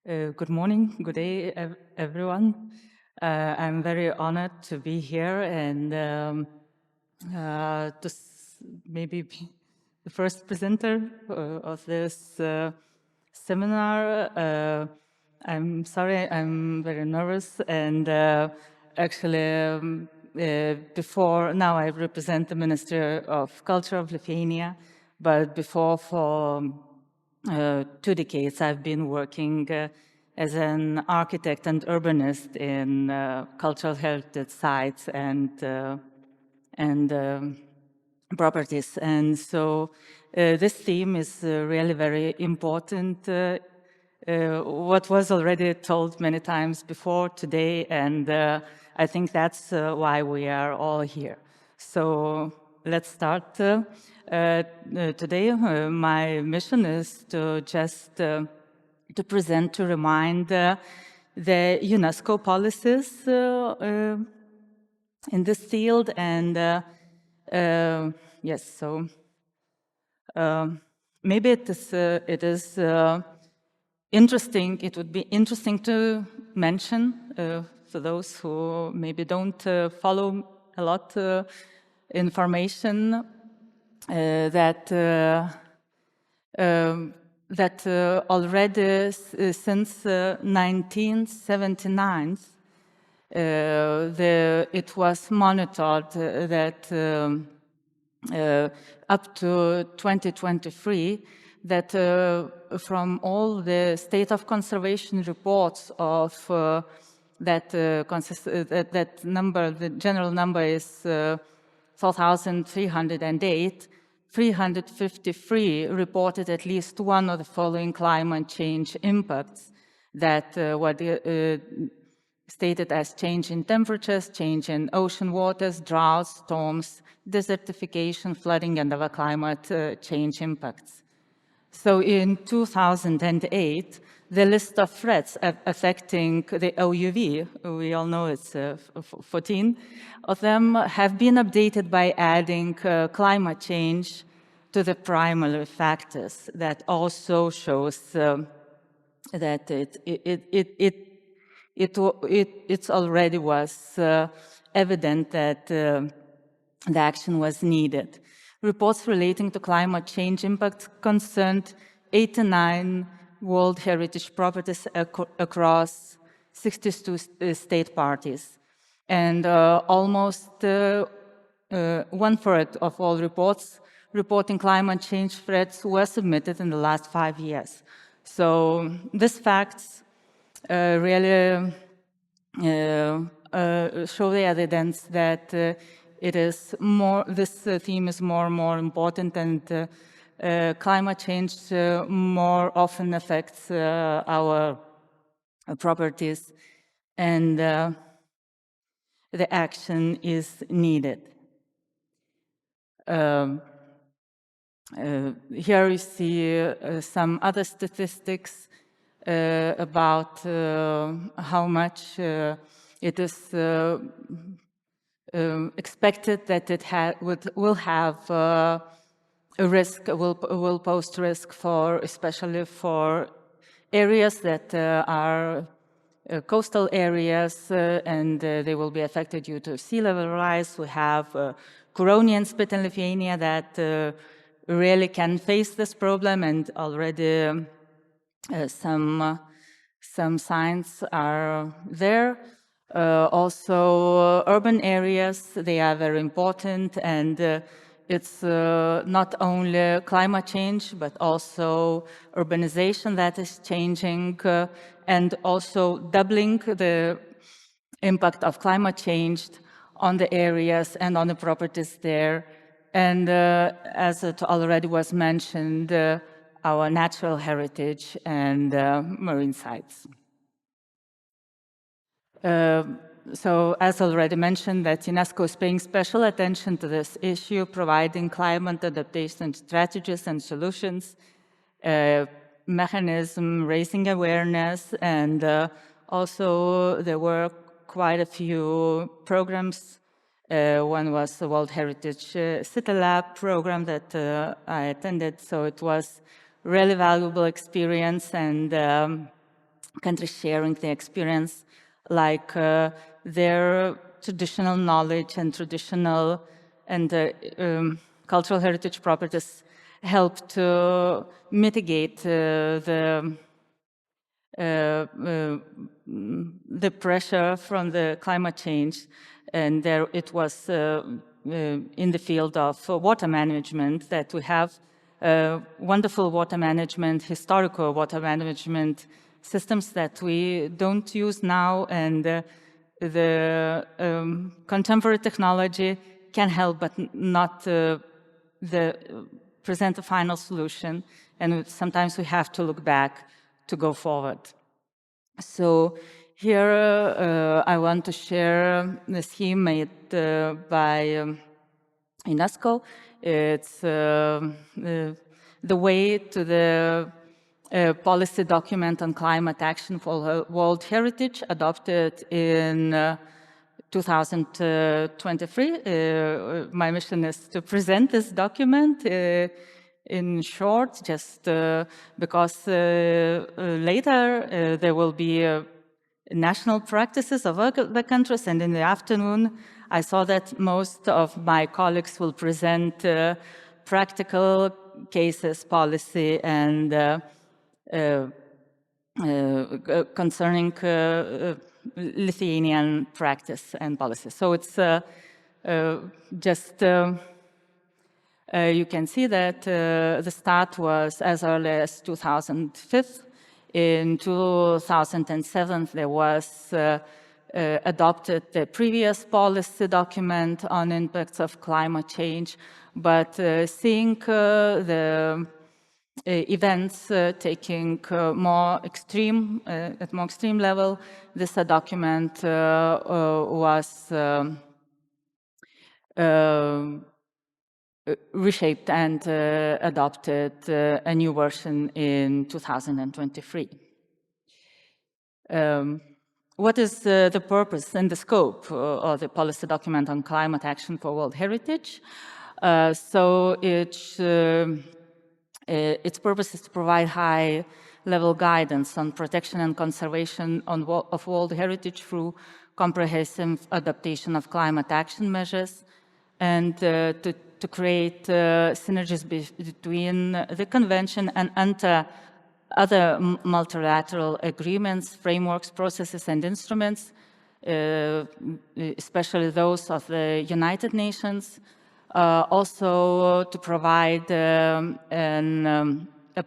Good morning, good day, everyone. I'm very honored to be here and maybe be the first presenter of this seminar. I'm sorry, I'm very nervous, and before now I represent the Ministry of Culture of Lithuania, but before for 2 decades I've been working as an architect and urbanist in cultural heritage sites and properties. And so this theme is really very important. What was already told many times before today, and I think that's why we are all here. So let's start. Today, my mission is to just to present, to remind the UNESCO policies in this field, and yes, so maybe it is interesting. It would be interesting to mention for those who maybe don't follow a lot information that already since 1979 it was monitored that up to 2023 that from all the state of conservation reports of that number, the general number is 4,308, 353 reported at least one of the following climate change impacts that were stated as change in temperatures, change in ocean waters, droughts, storms, desertification, flooding, and other climate change impacts. So in 2008, the list of threats affecting the OUV, we all know it's 14 of them, have been updated by adding climate change to the primary factors. That also shows that it already was evident that the action was needed. Reports relating to climate change impacts concerned 89 World Heritage properties across 62 state parties. And almost 1/3 of all reports reporting climate change threats were submitted in the last 5 years. So these facts really show the evidence that it is more, this theme is more and more important, and climate change more often affects our properties, and the action is needed. Here you see some other statistics about how much it is expected that it will have a risk, will pose risk for, especially for areas that are coastal areas, and they will be affected due to sea level rise. We have Curonian spit in Lithuania that really can face this problem, and already some signs are there. Also, urban areas, they are very important, and it's not only climate change, but also urbanization that is changing, and also doubling the impact of climate change on the areas and on the properties there. And as it already was mentioned, our natural heritage and marine sites. So, as already mentioned, that UNESCO is paying special attention to this issue, providing climate adaptation strategies and solutions, mechanism, raising awareness, and also there were quite a few programs. One was the World Heritage City Lab program that I attended, so it was really valuable experience, and countries sharing their experience, like their traditional knowledge and traditional and cultural heritage properties help to mitigate the pressure from the climate change. And there it was in the field of water management that we have wonderful water management, historical water management systems that we don't use now, and the contemporary technology can help, but not present a final solution. And sometimes we have to look back to go forward. So here I want to share the scheme made by UNESCO. It's the way to the policy document on climate action for World Heritage adopted in 2023. My mission is to present this document in short, just because later there will be national practices of the countries, and in the afternoon I saw that most of my colleagues will present practical cases, policy, and concerning Lithuanian practice and policy. So it's just you can see that the start was as early as 2005. In 2007, there was adopted the previous policy document on impacts of climate change, but seeing the events taking more extreme, at more extreme level, this document was reshaped and adopted a new version in 2023. What is the purpose and the scope of the policy document on climate action for World Heritage? So its purpose is to provide high-level guidance on protection and conservation of World Heritage through comprehensive adaptation of climate action measures, and to create synergies between the convention and other multilateral agreements, frameworks, processes, and instruments, especially those of the United Nations. Also to provide a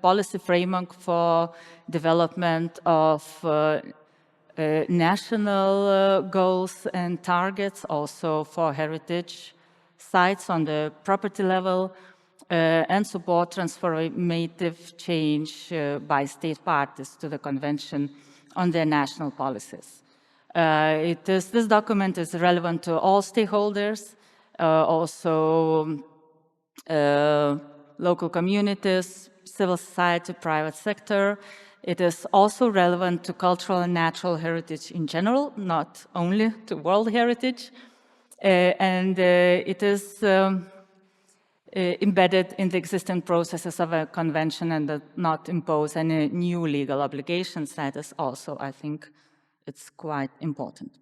policy framework for development of national goals and targets, also for heritage sites on the property level, and support transformative change by state parties to the Convention on their national policies. This document is relevant to all stakeholders, also local communities, civil society, private sector. It is also relevant to cultural and natural heritage in general, not only to World Heritage. And it is embedded in the existing processes of a convention and does not impose any new legal obligations. That is also, I think, it's quite important.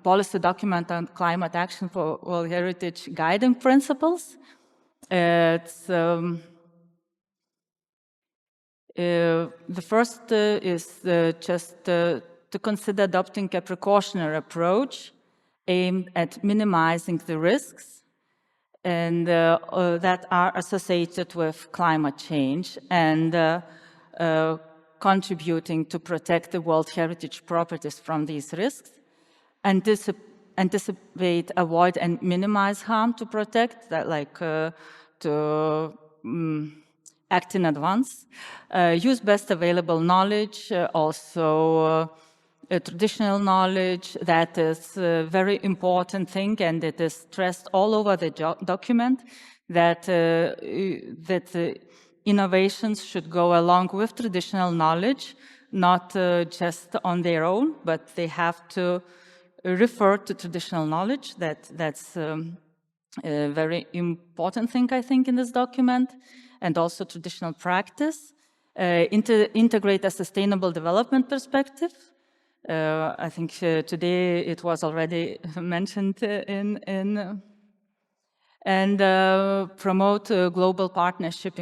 Policy document on climate action for World Heritage guiding principles. It's the first is just to consider adopting a precautionary approach aimed at minimizing the risks and that are associated with climate change, and contributing to protect the World Heritage properties from these risks, anticipate, avoid, and minimize harm to protect, that like to act in advance, use best available knowledge, also traditional knowledge. That is a very important thing, and it is stressed all over the document that innovations should go along with traditional knowledge, not just on their own, but they have to refer to traditional knowledge. That's a very important thing, I think, in this document, and also traditional practice. Integrate a sustainable development perspective. I think today it was already mentioned and promote global partnership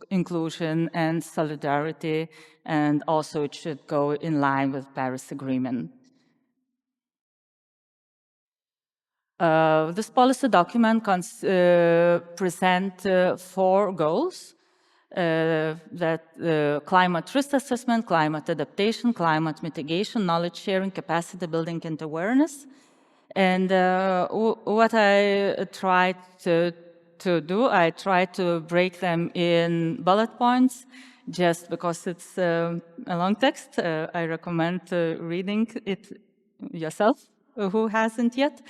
inclusion and solidarity, and also it should go in line with Paris Agreement. This policy document presents 4 goals. Climate risk assessment, climate adaptation, climate mitigation, knowledge sharing, capacity building, and awareness. And what I tried to do, I tried to break them in bullet points, just because it's a long text. I recommend reading it yourself, who hasn't yet.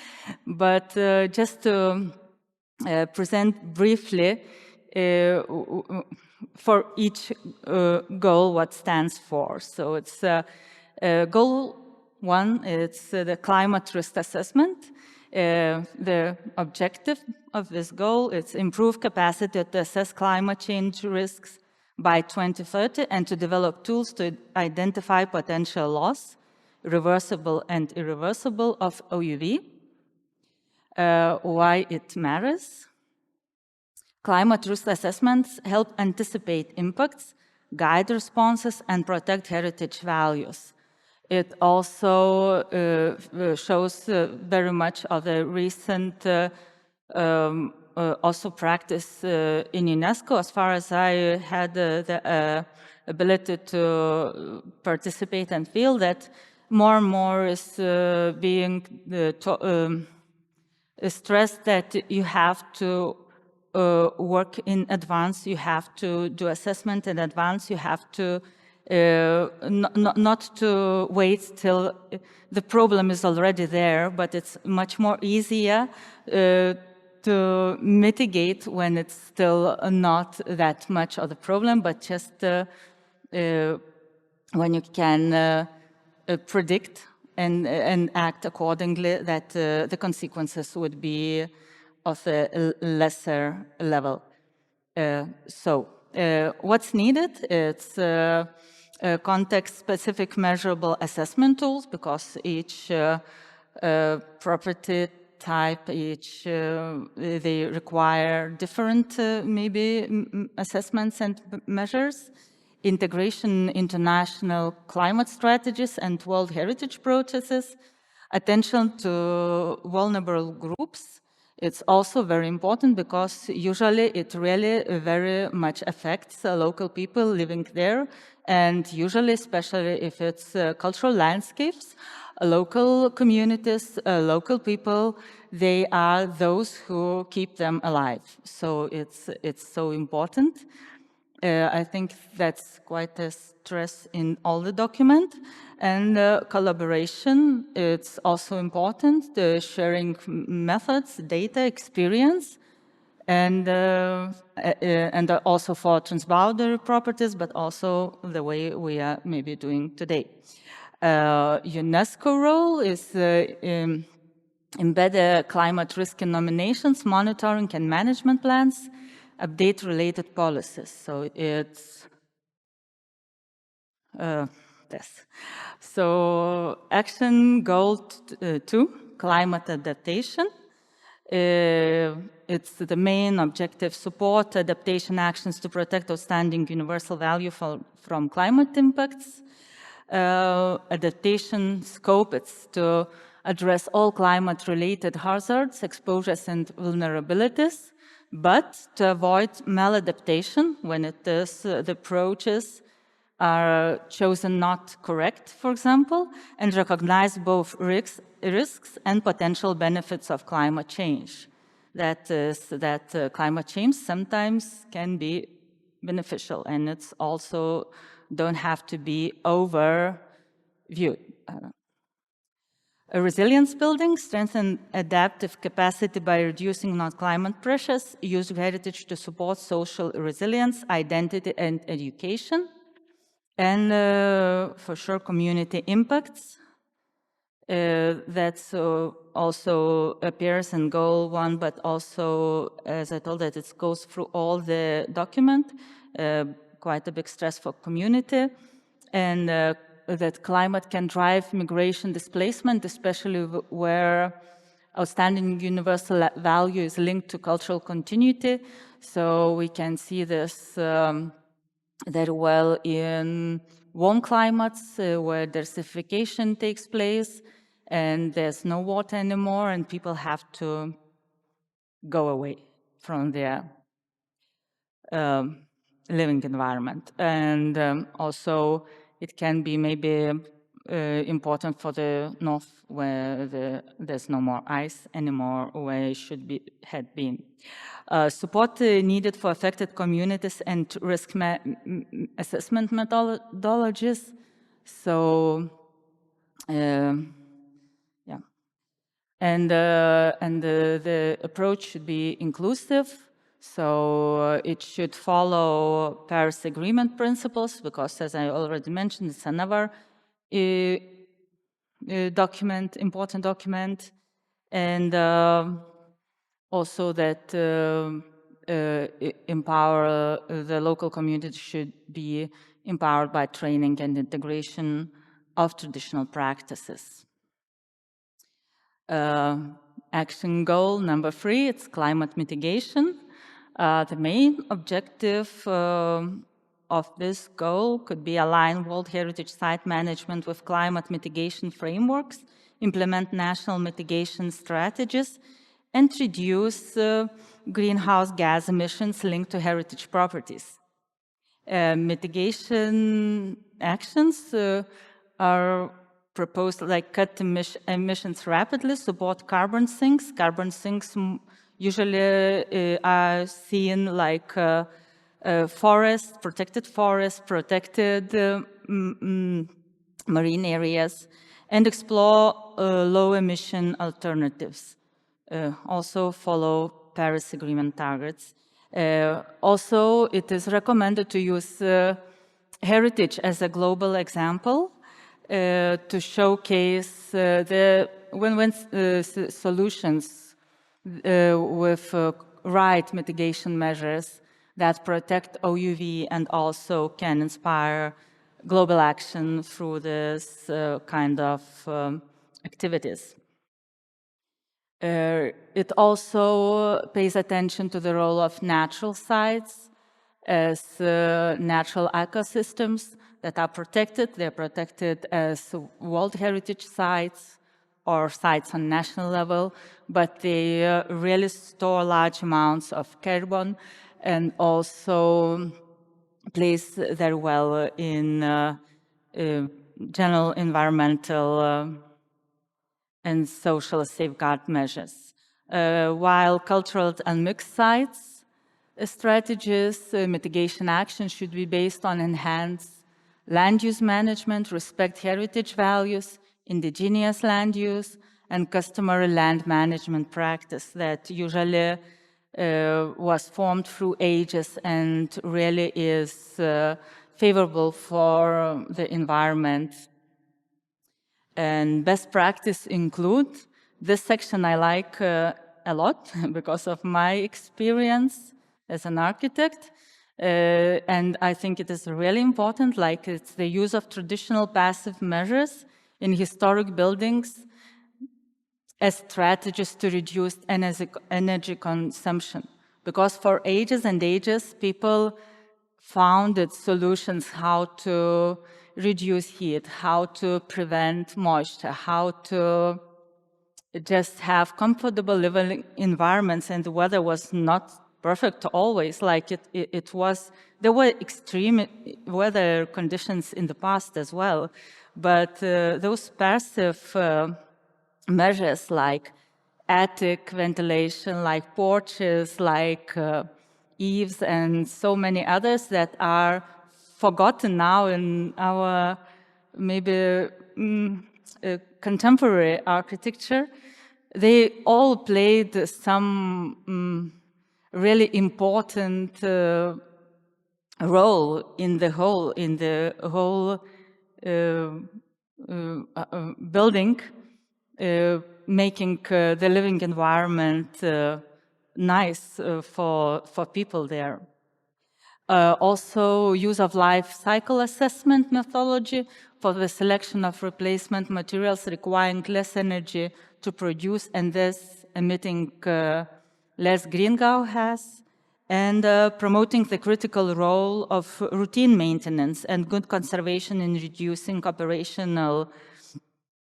But just to present briefly for each goal what stands for. So it's goal 1, it's the climate risk assessment. The objective of this goal is improve capacity to assess climate change risks by 2030 and to develop tools to identify potential loss, reversible and irreversible, of OUV. Why it matters. Climate risk assessments help anticipate impacts, guide responses, and protect heritage values. It also shows very much of the recent also practice in UNESCO. As far as I had the ability to participate and feel that more and more is being stressed that you have to work in advance, you have to do assessment in advance, you have to not to wait till the problem is already there, but it's much more easier to mitigate when it's still not that much of the problem, but just when you can predict and act accordingly, that the consequences would be of a lesser level. What's needed? It's context-specific measurable assessment tools, because each property type, they require different maybe assessments and measures. Integration into national climate strategies and World Heritage processes. Attention to vulnerable groups. It's also very important because usually it really very much affects local people living there, and usually, especially if it's cultural landscapes, local communities, local people, they are those who keep them alive. So it's so important. I think that's quite a stress in all the document. And collaboration, it's also important, the sharing methods, data, experience, and also for transboundary properties, but also the way we are maybe doing today. UNESCO role is embed the climate risk in nominations, monitoring, and management plans, update related policies. So it's this. So action goal 2, climate adaptation. It's the main objective: support adaptation actions to protect outstanding universal value from climate impacts. Adaptation scope, it's to address all climate-related hazards, exposures, and vulnerabilities, but to avoid maladaptation when it is the approaches are chosen not correct, for example, and recognize both risks and potential benefits of climate change. That is that climate change sometimes can be beneficial, and it's also don't have to be overviewed. A resilience building, strengthen adaptive capacity by reducing non-climate pressures, use heritage to support social resilience, identity, and education. And for sure, community impacts. That's also appears in goal 1, but also, as I told that, it goes through all the document. quite a big stress for community, and that climate can drive migration displacement, especially where outstanding universal value is linked to cultural continuity. So we can see this very well in warm climates where desertification takes place and there's no water anymore and people have to go away from their living environment. And also it can be maybe important for the north where there's no more ice anymore where it had been. Support needed for affected communities and risk assessment methodologies. So, yeah. And the approach should be inclusive. So it should follow Paris Agreement principles, because as I already mentioned, it's another document, important document. And also that empower the local community should be empowered by training and integration of traditional practices. Action goal number 3, it's climate mitigation. The main objective of this goal could be align World Heritage Site management with climate mitigation frameworks, implement national mitigation strategies, and reduce greenhouse gas emissions linked to heritage properties. Mitigation actions are proposed, like cut emissions rapidly, support carbon sinks. Carbon sinks usually are seen like forests, protected marine areas, and explore low emission alternatives. Also follow Paris Agreement targets. Also, it is recommended to use heritage as a global example to showcase the win-win solutions with right mitigation measures that protect OUV and also can inspire global action through this kind of activities. It also pays attention to the role of natural sites as natural ecosystems that are protected. They're protected as World Heritage sites or sites on national level, but they really store large amounts of carbon and also plays very well in general environmental and social safeguard measures. While cultural and mixed sites strategies, mitigation actions should be based on enhanced land use management, respect heritage values, indigenous land use, and customary land management practice that usually was formed through ages and really is favorable for the environment. And best practice include, this section I like a lot because of my experience as an architect. And I think it is really important, like it's the use of traditional passive measures in historic buildings as strategies to reduce energy consumption. Because for ages and ages, people found solutions how to reduce heat, how to prevent moisture, how to just have comfortable living environments, and the weather was not perfect always. Like it was, there were extreme weather conditions in the past as well, but those passive measures like attic ventilation, like porches, like eaves, and so many others that are forgotten now in our maybe contemporary architecture, they all played some really important role in the whole building, making the living environment nice for people there. Also, use of life cycle assessment methodology for the selection of replacement materials requiring less energy to produce and thus emitting less greenhouse gas, and promoting the critical role of routine maintenance and good conservation in reducing operational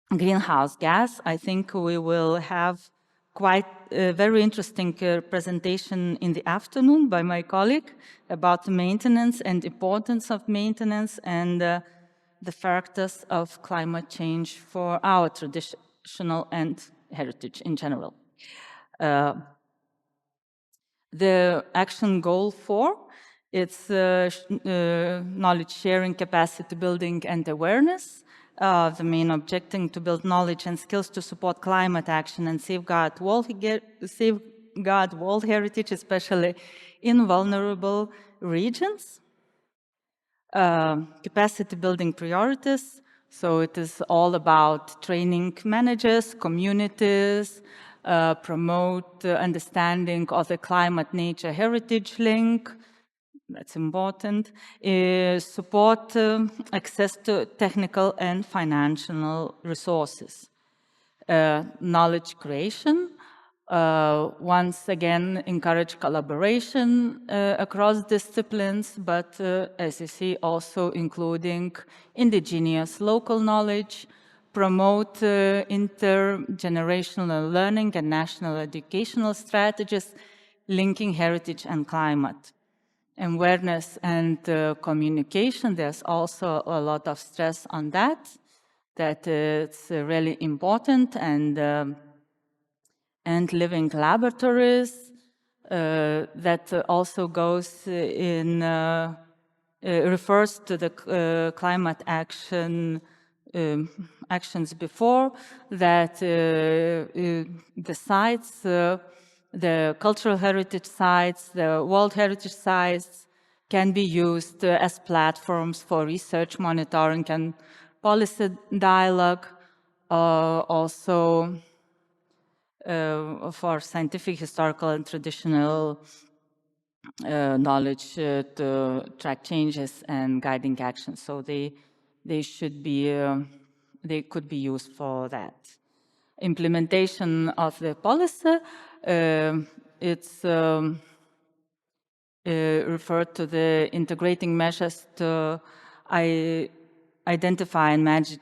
greenhouse gas. I think we will have quite a very interesting presentation in the afternoon by my colleague about maintenance and importance of maintenance and the factors of climate change for our traditional and heritage in general. The action goal 4, it's knowledge sharing, capacity building, and awareness. The main objective to build knowledge and skills to support climate action and safeguard world heritage, especially in vulnerable regions. Capacity building priorities. So it is all about training managers, communities, promote understanding of the climate-nature heritage link. That's important. Support access to technical and financial resources. Knowledge creation. Once again, encourage collaboration across disciplines, but as you see, also including indigenous local knowledge, promote intergenerational learning and national educational strategies linking heritage and climate. Awareness and communication, there's also a lot of stress on that it's really important, and living laboratories, that also goes in, refers to the climate action actions before, that the sites, the cultural heritage sites, the World Heritage sites can be used as platforms for research, monitoring, and policy dialogue, also for scientific, historical, and traditional knowledge to track changes and guiding actions. So they should be, they could be used for that. Implementation of the policy, it's referred to the integrating measures to identify and manage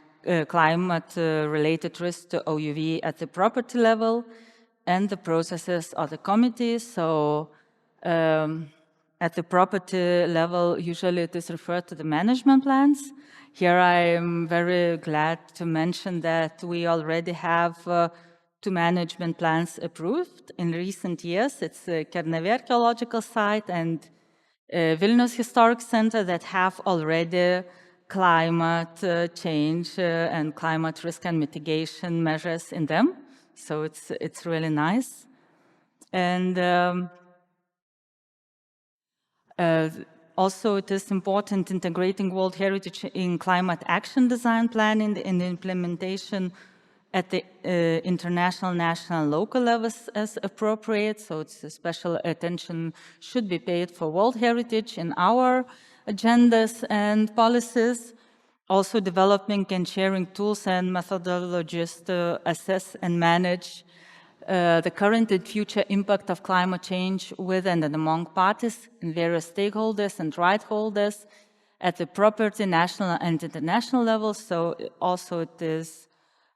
climate-related risks to OUV at the property level and the processes of the committees. So at the property level, usually it is referred to the management plans. Here I am very glad to mention that we already have 2 management plans approved in recent years. It's the Kernavė archaeological site and Vilnius Historic Center that have already climate change and climate risk and mitigation measures in them. So it's really nice. And also it is important integrating World Heritage in climate action design planning in the implementation at the international, national, local levels as appropriate. So it's a special attention should be paid for World Heritage in our agendas and policies. Also developing and sharing tools and methodologies to assess and manage the current and future impact of climate change with and among parties and various stakeholders and right holders at the property, national and international levels. So also it is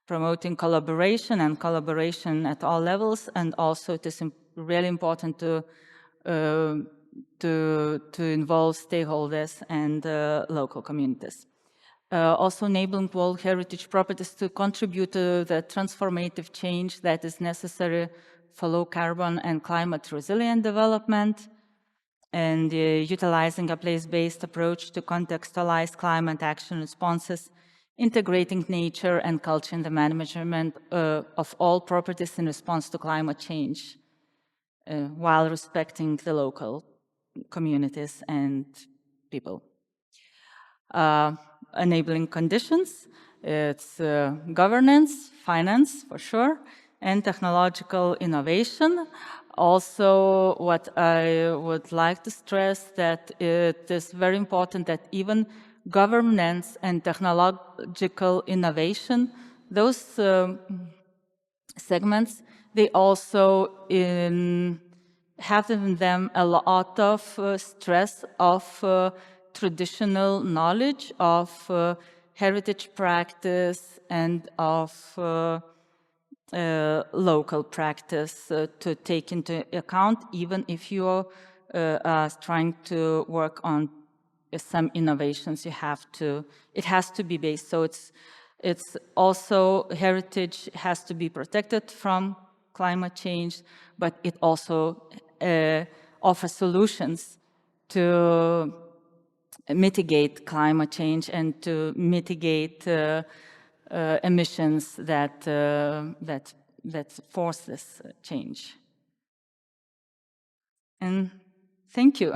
promoting collaboration and collaboration at all levels, and also it is really important to involve stakeholders and local communities. Also enabling World Heritage properties to contribute to the transformative change that is necessary for low carbon and climate resilient development, and utilizing a place-based approach to contextualize climate action responses, integrating nature and culture in the management of all properties in response to climate change, while respecting the local communities and people. Enabling conditions, it's governance, finance for sure, and technological innovation. Also, what I would like to stress that it is very important that even governance and technological innovation, those segments, they also have in them a lot of stress of traditional knowledge, of heritage practice, and of local practice to take into account, even if you're trying to work on some innovations. It has to be based. So it's also, heritage has to be protected from climate change, but it also offers solutions to mitigate climate change and to mitigate emissions that force this change. And thank you.